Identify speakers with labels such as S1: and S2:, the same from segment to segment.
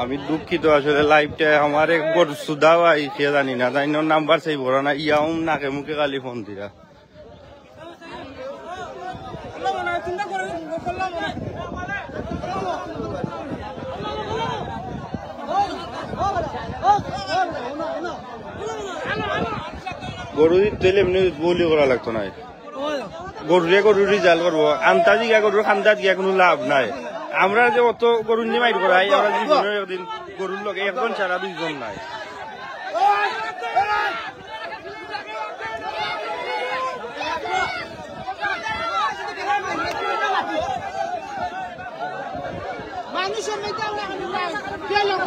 S1: আমি দুঃখিত আসলে লাইভটা আমার এক গরু সুদাও আইছে জানি না তাই নাম্বার চাই ভরা না ইয়াও নাকে মুখে খালি ফোন দিরা গরু দিতে এমনি বলি করা লাগতো না গরু রিজাল্ট করবো আন্তাজি গিয়া গরুর খান্দাত গিয়া কোনো লাভ নাই আমরা যে অত গরু নিয়ে মাইর করাই আমরা জীবনের একদিন গরুর লোক একজন ছাড়া দুইজন নাই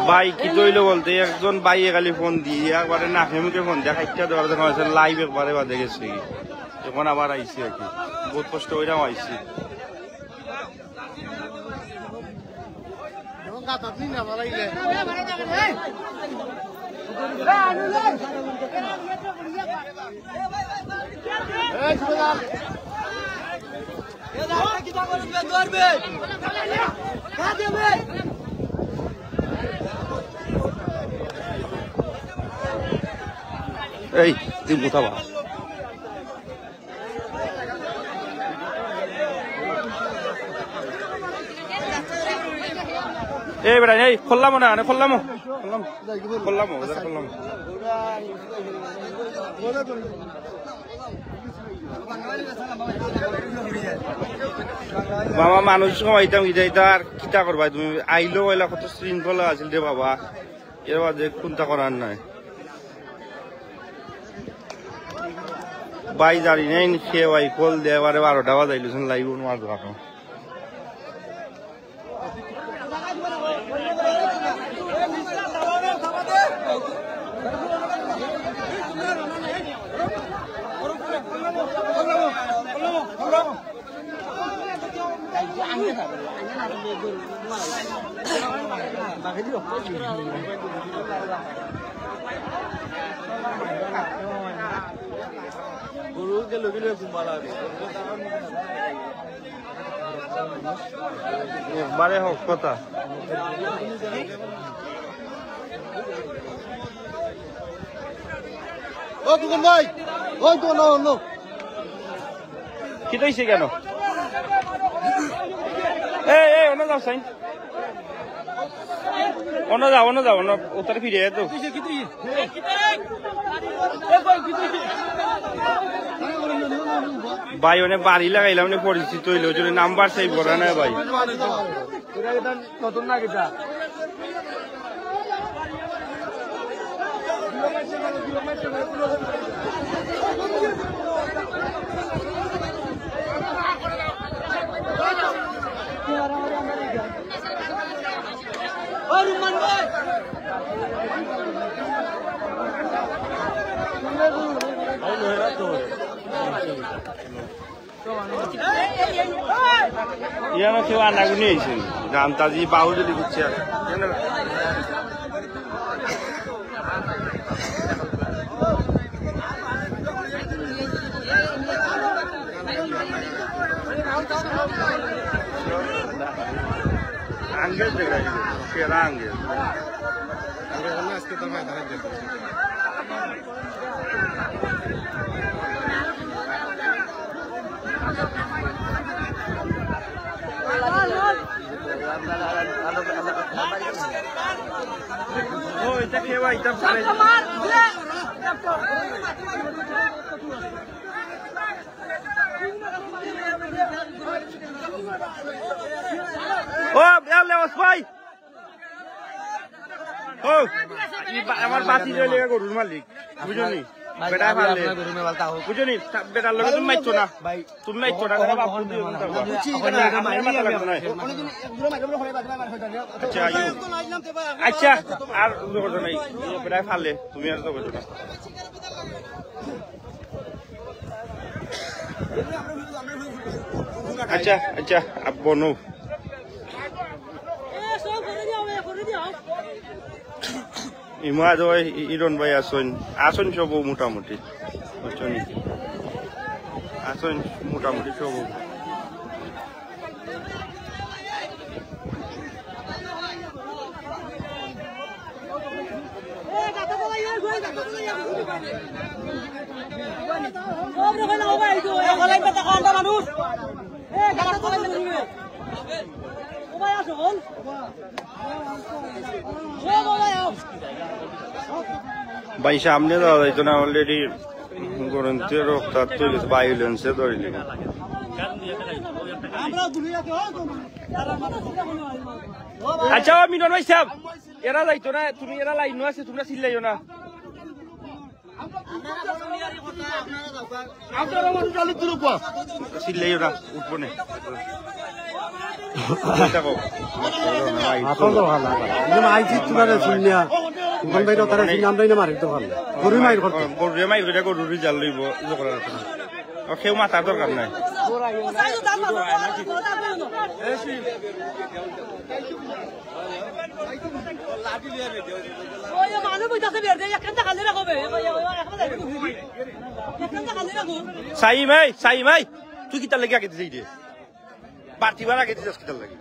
S1: ভাই কি তৈল বলতে একজন ভাই খালি ফোন দিয়ে একবারে নাকে মুখে ফোন দিয়ে খাইটা দেওয়ার দেখা হয়েছে লাইভ একবারে বাদে গেছে এখন আবার আইসি আর কি বহুত কষ্ট ওইরাও আইসি এই তুই বুঝাবা এই বেটা এই খুললাম না খুললাম বাবা মানুষ কমাইতাম ইদাইতা আর কিতা করবা তুমি আইলো এলা কত শৃঙ্খলা আছিল রে বাবা এর বাদে কোনটা করার নাই বাই জানি নাই সে ভাই কল দিয়ে এবারে 12টা বাজাইলছেন লাইভ মাছ রাখো একবারে হোক কথা
S2: ও দুকান ভাই ওই তো না
S1: কি তৈছে কেন এই অন্য যাও সাইন অন্য যাও উত্তরে ফিরে তো ভাই অনেক বাড়ি লাগাইলাম অনেক পরিচিত হইলো যদি নাম্বার সেই ভরা না ভাই
S2: নতুন না কিটা
S1: ইয়ানো কেউ আনাগুনি আইছেন গামতাজি বাহু যদি বুঝছে আর আঙ্গেল দেখা সেরা আঙ্গেল আজকে তো এটা খেবা এটা পারে ও বেলে ওসভাই ও আমার বাতি জ্বলে গরুর মালিক বুঝনি বেটা ভালে বুঝনি বেটার লগে তুমি মাইছো না ভাই তুমি মাইছো না করে বাপ দিও আচ্ছা আর করছো নাই বেটা ভালে তুমি আর তো করছো না আচ্ছা আচ্ছা বনো ইমাদ ওই ইরন ভাই আসুন সব মোটামুটি বুঝছেন আছেন মোটামুটি সব ভাই সামনে যাওয়া যাইতো না অলরেডি গরন্তের রক্তার তৈরি ভাইলেন্সে ধরিলি আচ্ছা মিনন ভাই সাহেব এরা যাইতো না তুমি এরা লাইন আছে তোমরা চিল্লাইও না চিল্লাইও না উঠবো না গরুরে মাইর করে গরুর জাল লইব সেও মাথার দরকার নাই সাই ভাই তুই কি তার লাগে আগে দিতে বাড়তি বার আগে দিতে কি তার লাগে